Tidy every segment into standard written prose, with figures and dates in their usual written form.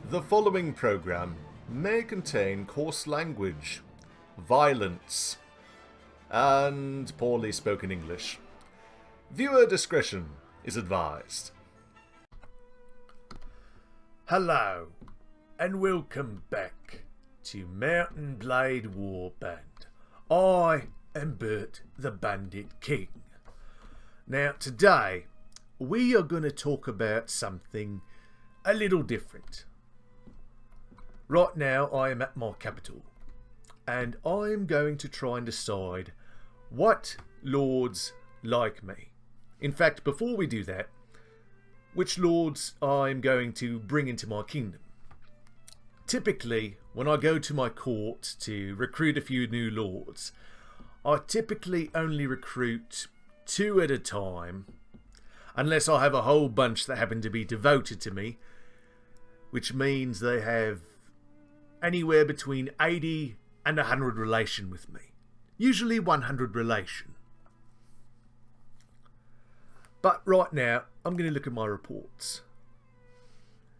The following program may contain coarse language, violence, and poorly spoken English. Viewer discretion is advised. Hello, and welcome back to M&B Warband. I am Burt the Bandit King. Now, today, we are going to talk about something a little different. Right now, I am at my capital, and I am going to try and decide what lords like me. In fact, before we do that, which lords I'm going to bring into my kingdom. Typically, when I go to my court to recruit a few new lords, I typically only recruit 2 at a time, unless I have a whole bunch that happen to be devoted to me, which means they have anywhere between 80 and 100 relation with me. Usually 100 relation. But right now, I'm going to look at my reports.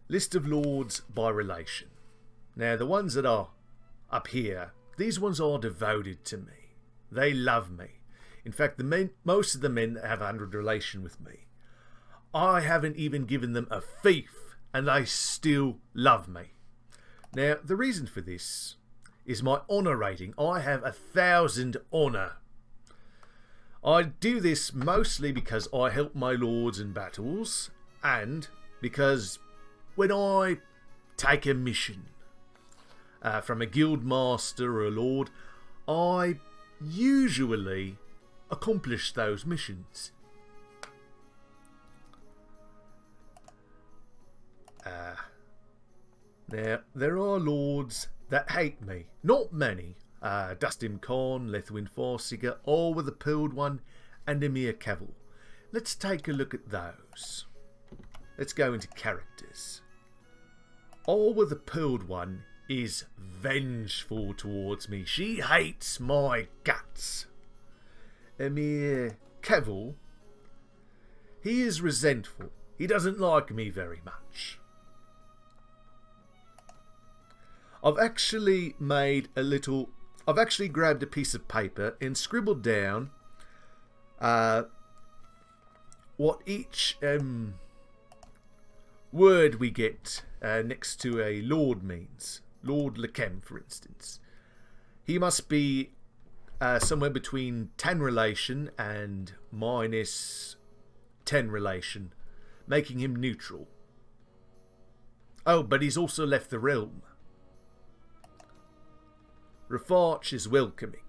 List of lords by relation. Now, the ones that are up here, these ones are devoted to me. They love me. In fact, most of the men that have 100 relation with me, I haven't even given them a fief, and they still love me. Now, the reason for this is my honour rating. I have 1,000 honour. I do this mostly because I help my lords in battles, and because when I take a mission from a guild master or a lord, I usually accomplish those missions. Now, there are lords that hate me. Not many. Dustin Khan, Lethwin Farsiger, Olwa the Pearled One, and Emir Cavill. Let's take a look at those. Let's go into characters. Olwa the Pearled One is vengeful towards me. She hates my guts. Emir Cavill, he is resentful. He doesn't like me very much. I've actually grabbed a piece of paper and scribbled down what each word we get next to a lord means. Lord Lechem, for instance. He must be somewhere between 10 relation and minus 10 relation, making him neutral. Oh, but he's also left the realm. Rafarch is welcoming.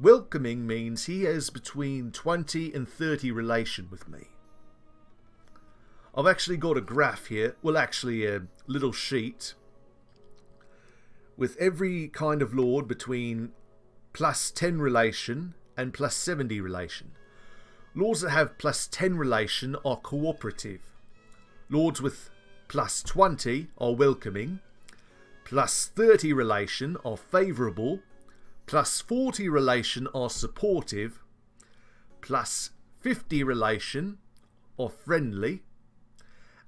Welcoming means he has between 20 and 30 relation with me. I've actually got a graph here, well actually a little sheet, with every kind of lord between plus 10 relation and plus 70 relation. Lords that have plus 10 relation are cooperative. Lords with plus 20 are welcoming. Plus 30 relation are favourable, plus 40 relation are supportive, plus 50 relation are friendly,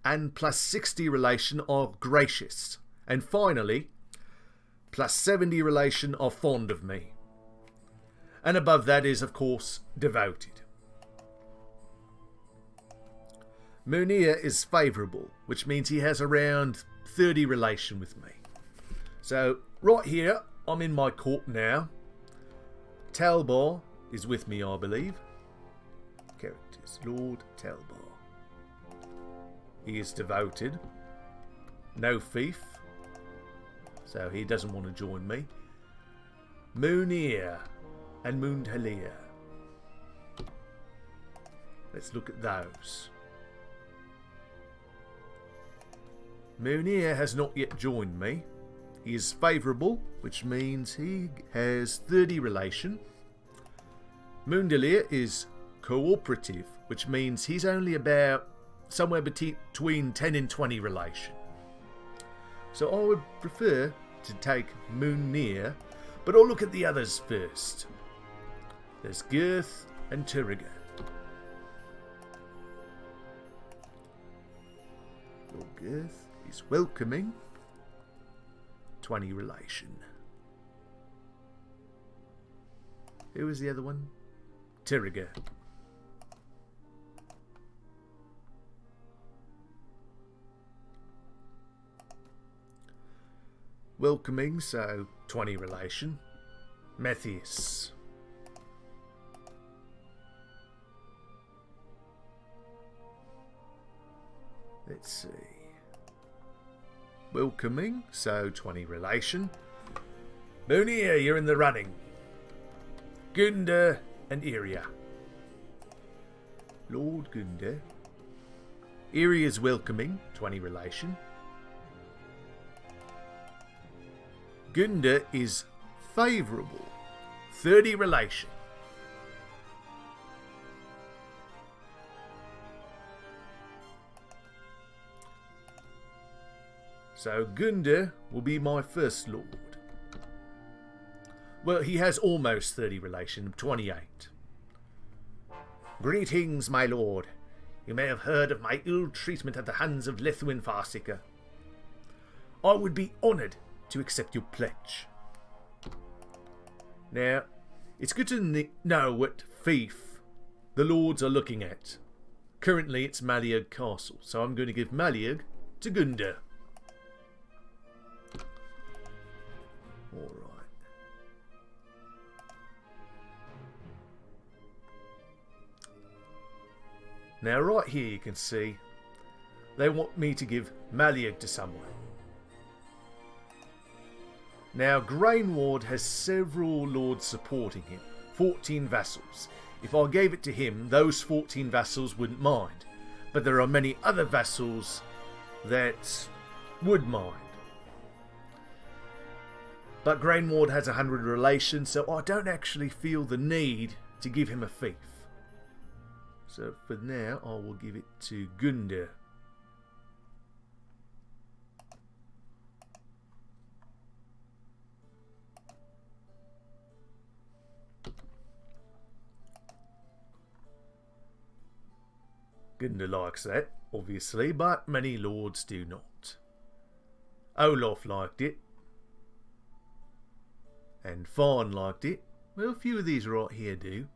and plus 60 relation are gracious. And finally, plus 70 relation are fond of me. And above that is, of course, devoted. Munir is favourable, which means he has around 30 relation with me. So, right here, I'm in my court now. Talbot is with me, I believe. Characters. Lord Talbot. He is devoted. No fief. So he doesn't want to join me. Munir and Mundhalir. Let's look at those. Munir has not yet joined me. He is favourable, which means he has 30 relation. Mundhalir is cooperative, which means he's only about somewhere between 10 and 20 relation. So I would prefer to take Munir, but I'll look at the others first. There's Girth and Tulga. Lord Girth is welcoming. 20 relation. Who was the other one? Tulga. Welcoming, so 20 relation. Matthias. Let's see. Welcoming, so 20 relation. Munir, you're in the running. Gunda and Iria. Lord Gunda. Iria's welcoming, 20 relation. Gunda is favourable, 30 relation. So Gunda will be my first lord. Well, he has almost 30 relation, 28. Greetings, my lord. You may have heard of my ill treatment at the hands of Lethwin Farsica. I would be honoured to accept your pledge. Now, it's good to know what fief the lords are looking at. Currently, it's Asugan Castle, so I'm going to give Asugan to Gunda. Alright. Now right here you can see they want me to give Asugan to someone. Now Grainward has several lords supporting him, 14 vassals. If I gave it to him, those 14 vassals wouldn't mind. But there are many other vassals that would mind. But Grainward has 100 relations, so I don't actually feel the need to give him a fief. So for now, I will give it to Gunda. Gunda likes that, obviously, but many lords do not. Olaf liked it. And Fawn liked it. Well, a few of these right here do.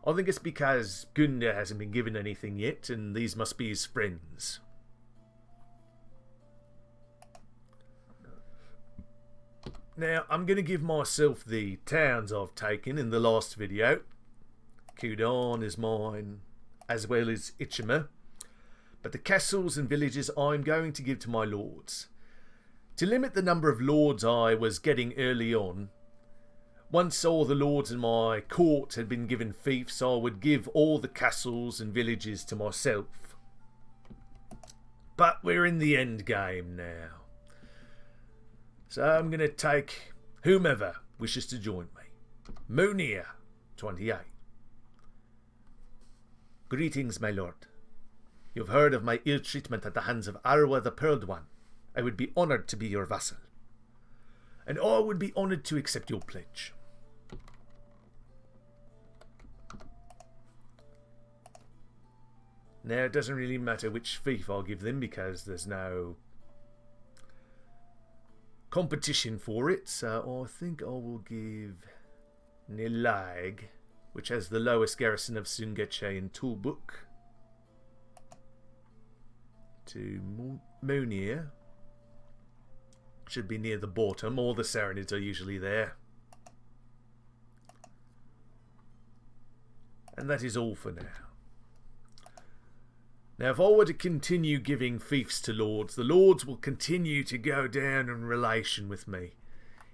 I think it's because Gunda hasn't been given anything yet, and these must be his friends. Now, I'm going to give myself the towns I've taken in the last video. Kudan is mine, as well as Ichima. But the castles and villages I'm going to give to my lords. To limit the number of lords I was getting early on, once all the lords in my court had been given fiefs, I would give all the castles and villages to myself. But we're in the end game now. So I'm going to take whomever wishes to join me. Munir, 28. Greetings, my lord. You've heard of my ill treatment at the hands of Arwa the Pearled One. I would be honoured to be your vassal. And I would be honoured to accept your pledge. Now, it doesn't really matter which fief I'll give them because there's no competition for it. So I think I will give Nilag, which has the lowest garrison of Sungache in Toolbook, to Munir. Should be near the bottom. All the Saranids are usually there. And that is all for now. Now, if I were to continue giving fiefs to lords, the lords will continue to go down in relation with me.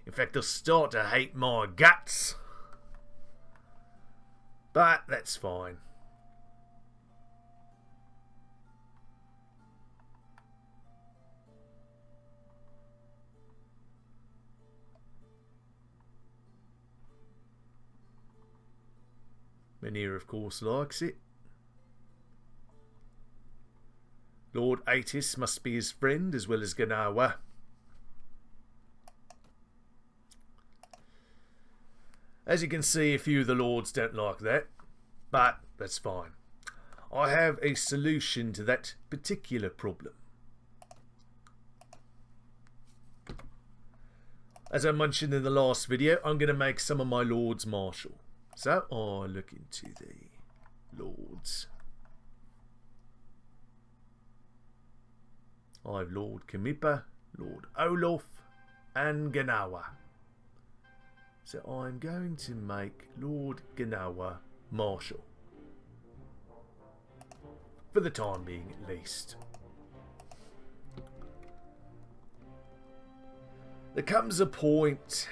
In fact, they'll start to hate my guts. But that's fine. Munir, of course, likes it. Lord Atis must be his friend, as well as Ganawa. As you can see, a few of the lords don't like that, but that's fine. I have a solution to that particular problem. as I mentioned in the last video, I'm going to make some of my lords marshal. So I look into the lords. I have Lord Kamipa, Lord Olaf, and Ganawa. So I'm going to make Lord Ganawa marshal. For the time being, at least. There comes a point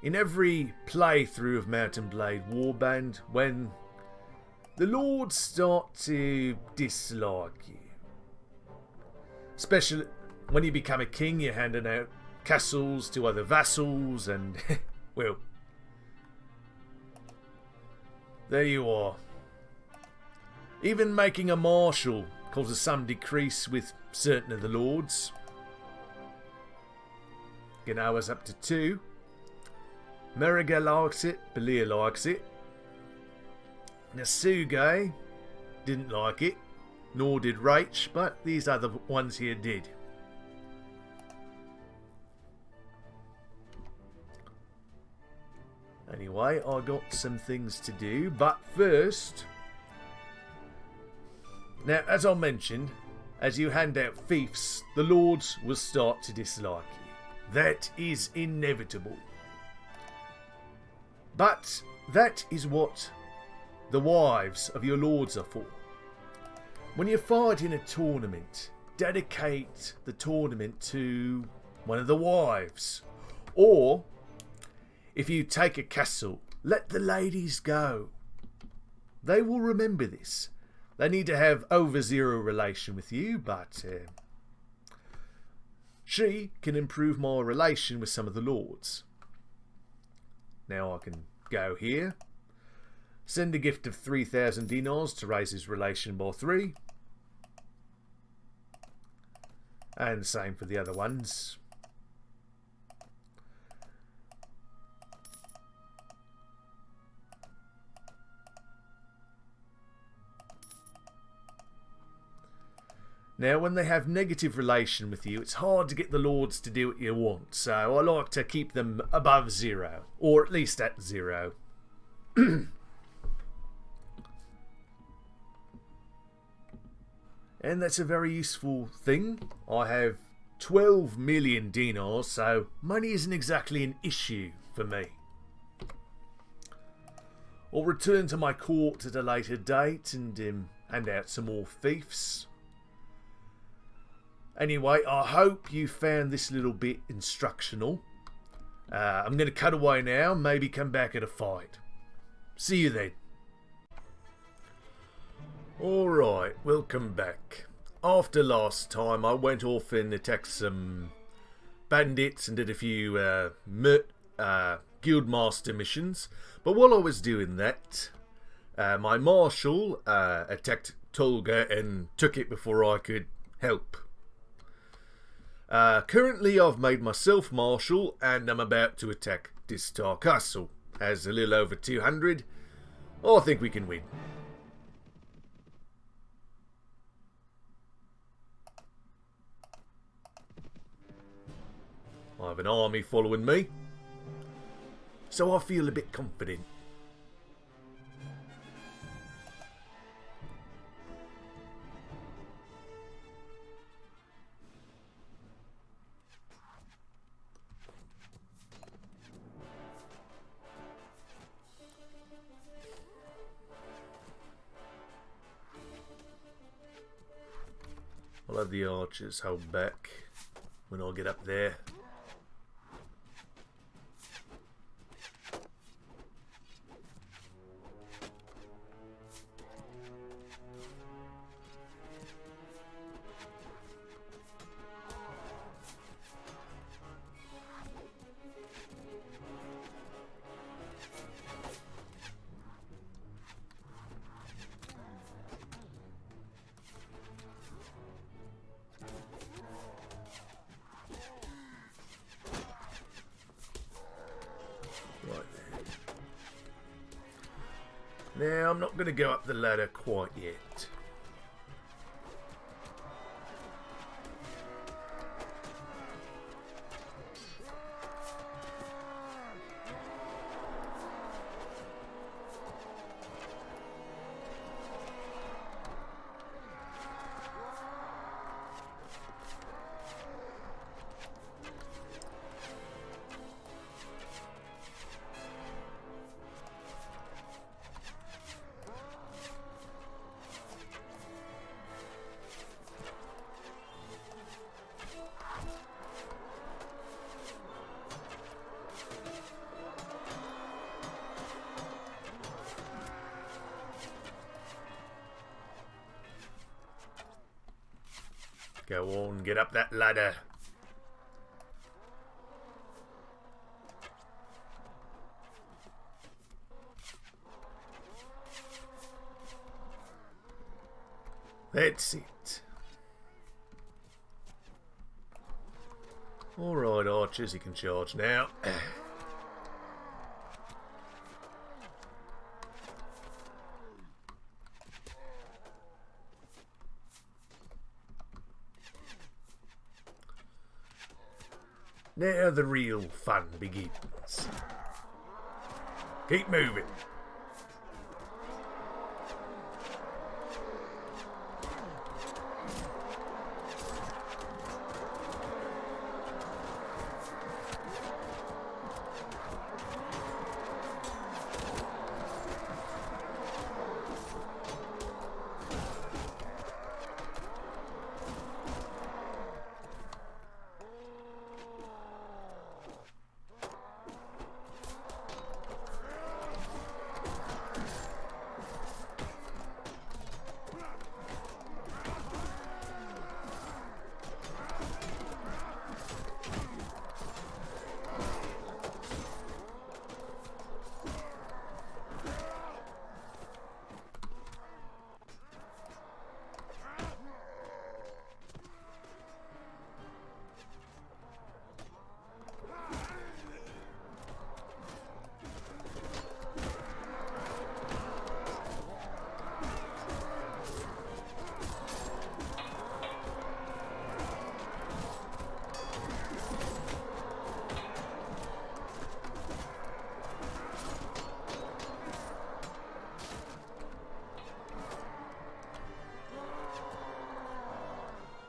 in every playthrough of Mount and Blade Warband when the lords start to dislike you. Especially when you become a king, you're handing out castles to other vassals and, well, there you are. Even making a marshal causes some decrease with certain of the lords. Ganawa's up to 2. Meriga likes it, Belir likes it. Asugan didn't like it, nor did Rach, but these other ones here did. Anyway, I got some things to do, but first... Now, as I mentioned, as you hand out fiefs, the lords will start to dislike you. That is inevitable. But that is what the wives of your lords are for. When you fight in a tournament, dedicate the tournament to one of the wives. Or, if you take a castle, let the ladies go. They will remember this. They need to have over 0 relation with you, but she can improve my relation with some of the lords. Now I can go here. Send a gift of 3,000 dinars to raise his relation by 3. And same for the other ones. Now, when they have negative relation with you, it's hard to get the lords to do what you want, so I like to keep them above 0, or at least at 0. And that's a very useful thing. I have 12 million dinars, so money isn't exactly an issue for me. I'll return to my court at a later date and hand out some more fiefs. Anyway, I hope you found this little bit instructional. I'm going to cut away now, maybe come back at a fight. See you then. Alright, welcome back. After last time, I went off and attacked some bandits and did a few guildmaster missions. But while I was doing that, my marshal attacked Tulga and took it before I could help. Currently I've made myself marshal and I'm about to attack Distar Castle. Has a little over 200. I think we can win. I have an army following me, so I feel a bit confident. I'll have the archers hold back when I get up there. Now, I'm not going to go up the ladder quite yet. Go on, get up that ladder. That's it. Alright, archers, you can charge now. Now the real fun begins. Keep moving.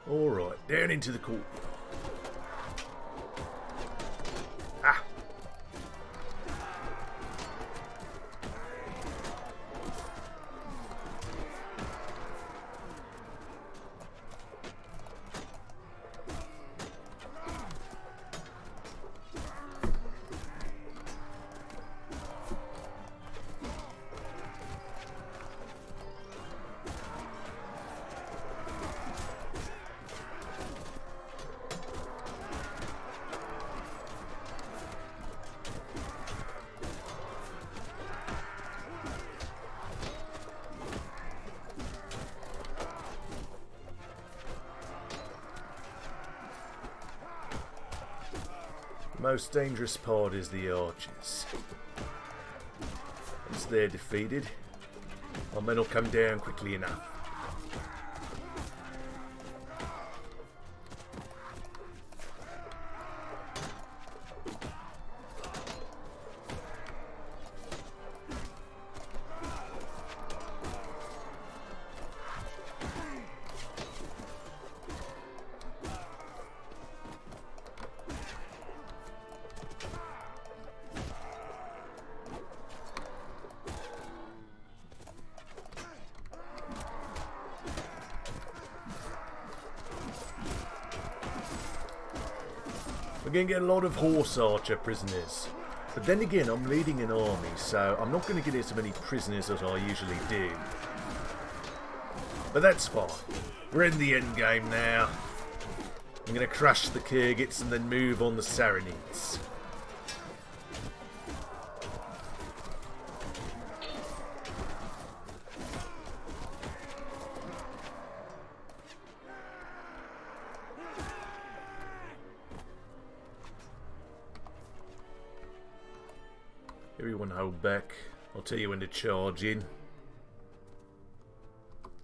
Alright, down into the court. Ah! Most dangerous part is the archers. Once they're defeated, our men will come down quickly enough. We're going to get a lot of horse archer prisoners. But then again, I'm leading an army, so I'm not going to get as many prisoners as I usually do. But that's fine. We're in the end game now. I'm going to crush the Khergits and then move on the Saranids. Everyone hold back. I'll tell you when to charge in.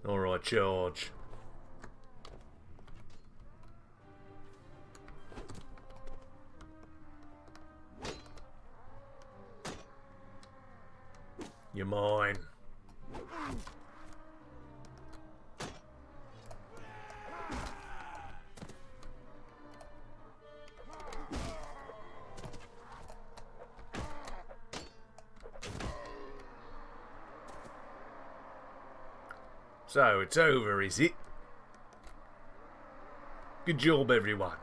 Alright, charge. You're mine. So, it's over, is it? Good job, everyone.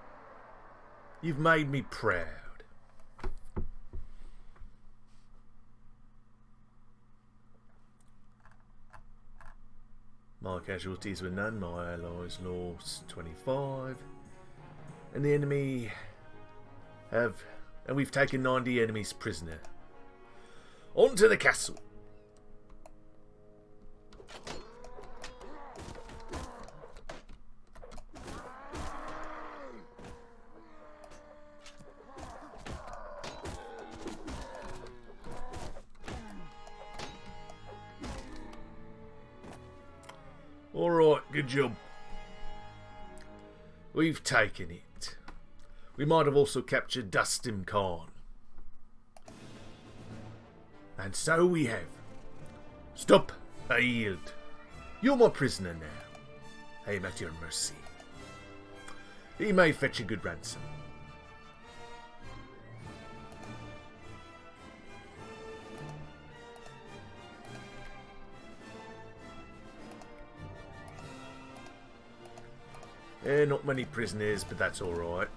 You've made me proud. My casualties were none, my allies lost 25. And the enemy have... And we've taken 90 enemies prisoner. On to the castle. Alright, good job. We've taken it. We might have also captured Dustin Khan. And so we have. Stop. I yield. You're my prisoner now. I am at your mercy. He may fetch a good ransom. Not many prisoners, but that's alright.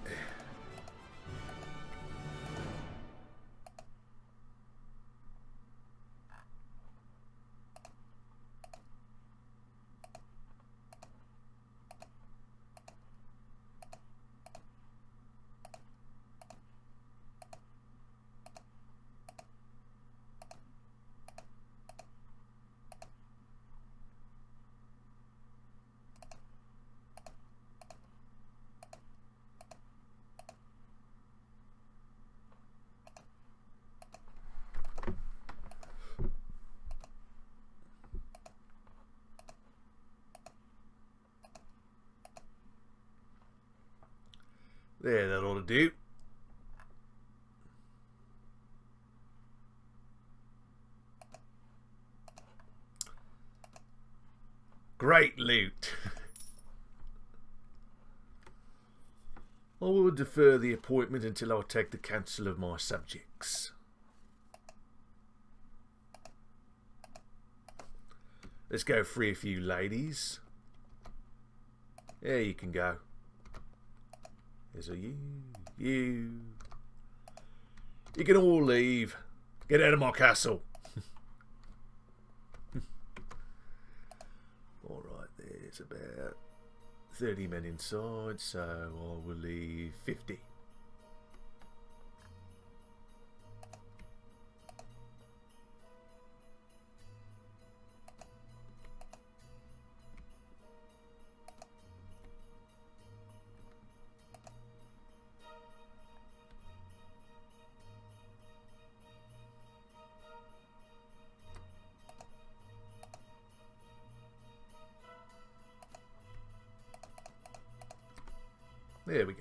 There, that ought to do. Great loot. I will defer the appointment until I take the counsel of my subjects. Let's go free a few ladies. There you can go. There's a you. You can all leave. Get out of my castle. Alright, there's about 30 men inside, so I will leave 50. There we go.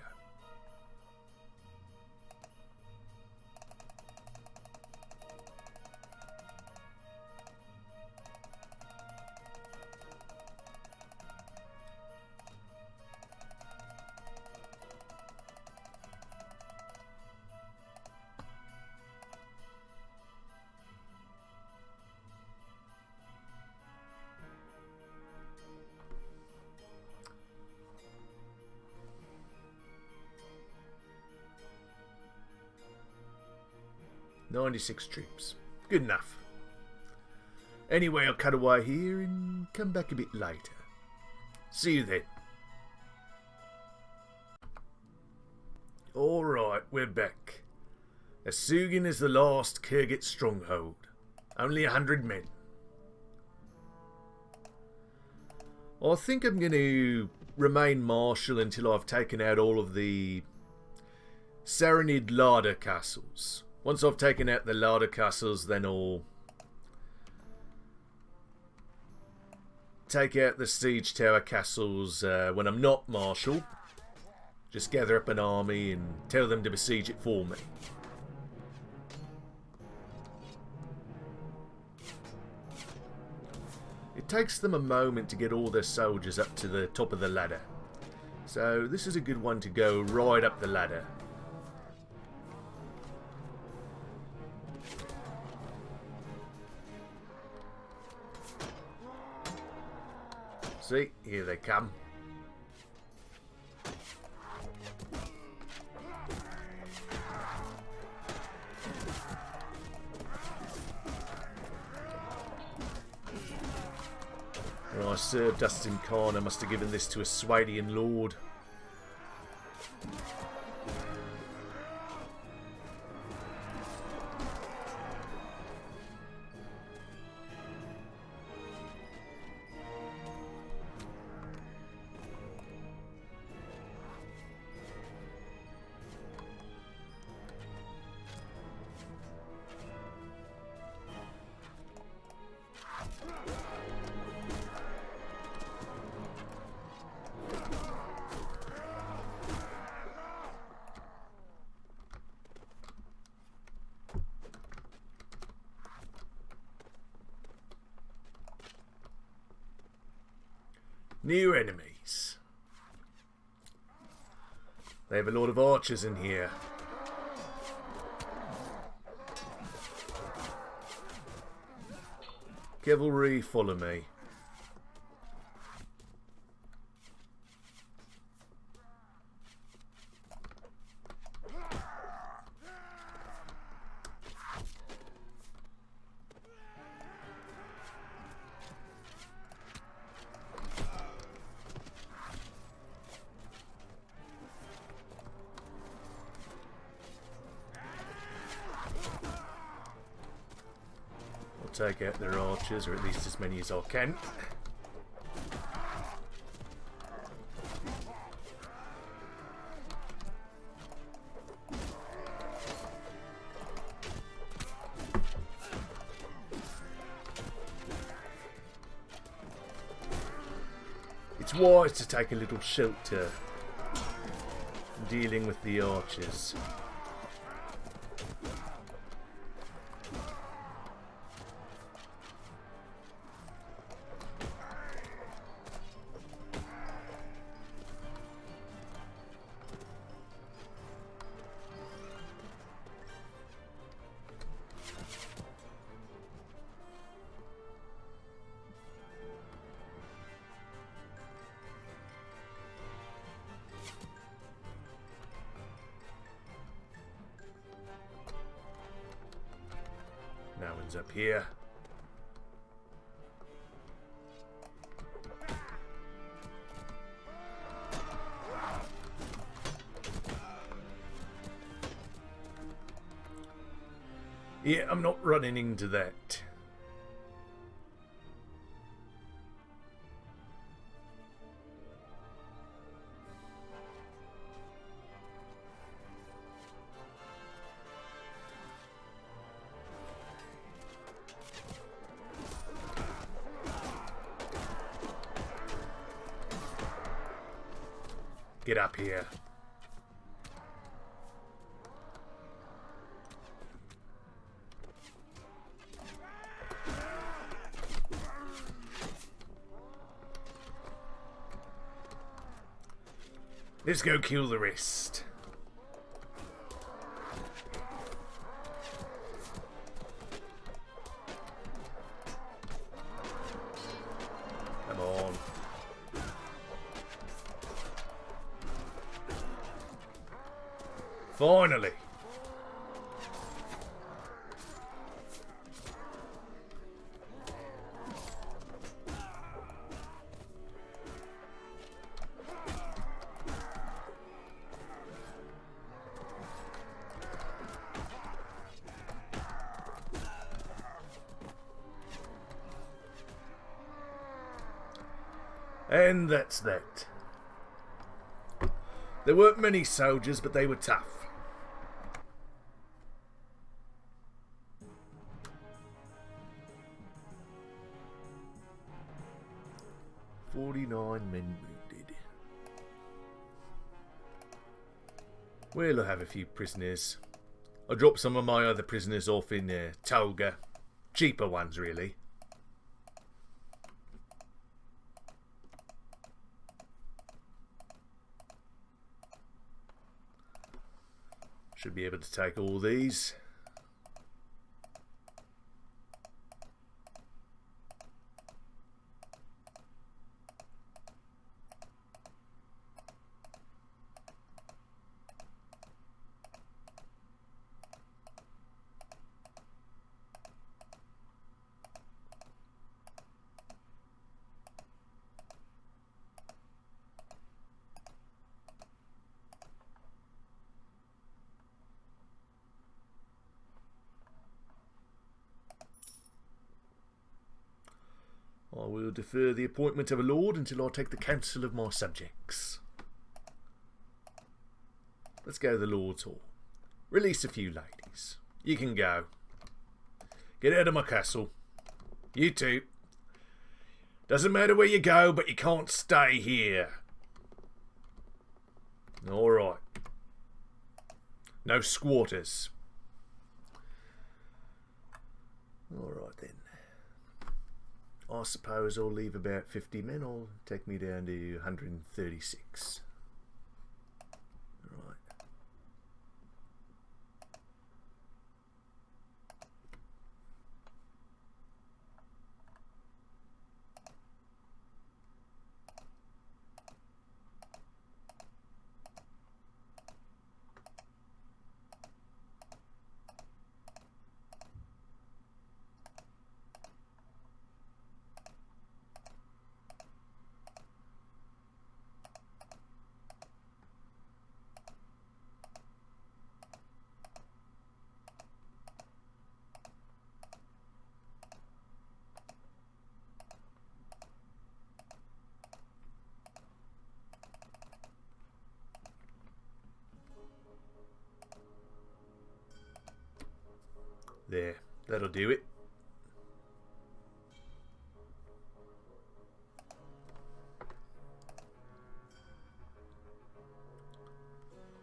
"96 troops. Good enough. Anyway, I'll cut away here and come back a bit later. See you then." Alright, we're back. Asugan is the last Khergit stronghold. Only 100 men. I think I'm going to remain marshal until I've taken out all of the Saranid larder castles. Once I've taken out the larder castles, then I'll take out the siege tower castles when I'm not marshal. Just gather up an army and tell them to besiege it for me. It takes them a moment to get all their soldiers up to the top of the ladder. So this is a good one to go right up the ladder. See, here they come. Right, I served Asugan Khan, I must have given this to a Swadian lord. New enemies. They have a lot of archers in here. Cavalry, follow me. Take out their archers, or at least as many as I can. It's wise to take a little shelter dealing with the archers. No one's up here. Yeah, I'm not running into that. Get up here. Let's go kill the rest. Come on. Finally. And that's that. There weren't many soldiers, but they were tough. "49 men wounded. Well, I have a few prisoners. I dropped some of my other prisoners off in Tulga. Cheaper ones, really. Should be able to take all these. I will defer the appointment of a lord until I take the counsel of my subjects. Let's go to the Lord's Hall. Release a few ladies. You can go. Get out of my castle. You too. Doesn't matter where you go, but you can't stay here. Alright. No squatters. Alright then. I suppose I'll leave about 50 men. I'll take me down to 136. Right. There, that'll do it.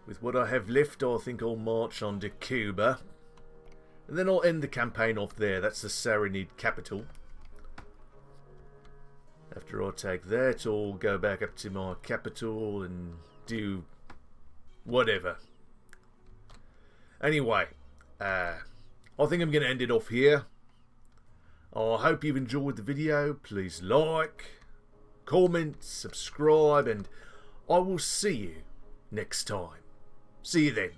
With what I have left, I think I'll march on to Cuba. And then I'll end the campaign off there. That's the Saranid capital. After I take that, I'll go back up to my capital and do whatever. Anyway, I think I'm going to end it off here. I hope you've enjoyed the video. Please like, comment, subscribe, and I will see you next time. See you then.